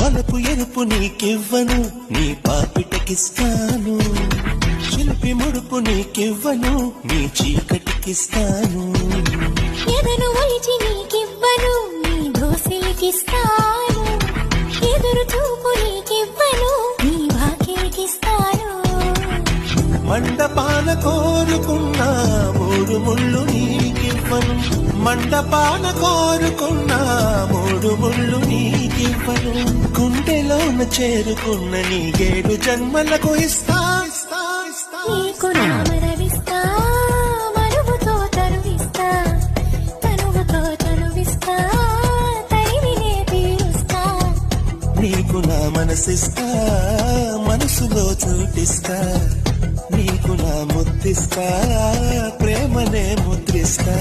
వలపు ఎరుపు నీకివ్వను, నీ పాపిటకిస్తాను. చిలిపి ముడుపు నీకివ్వను, నీ చీకటికిస్తాను. ఎదను ఒలిచి నీకివ్వను, నీ దోసిలికిస్తాను. ఎదురు చూపు నీకివ్వను, నీ వాకిలికిస్తాను. మండపాన కోరుకున్న మూడు ముళ్ళు నీకివ్వను, మండపాన కోరుకున్న మూడు ముళ్ళు నీకివ్వను. గుండెలోన చేరుకున్న నీ 7 జన్మలకు ఇస్తా. నీకు నామరవిస్తా, మరువుతో తరువిస్తా, తనువుతో తనువిస్తా, తరివినే తీరుస్తా. నీకు నా మనసిస్తా, మనసులో చోటిస్తా. నీకు నా ముద్దిస్తా, ప్రేమనే ముద్రిస్తా.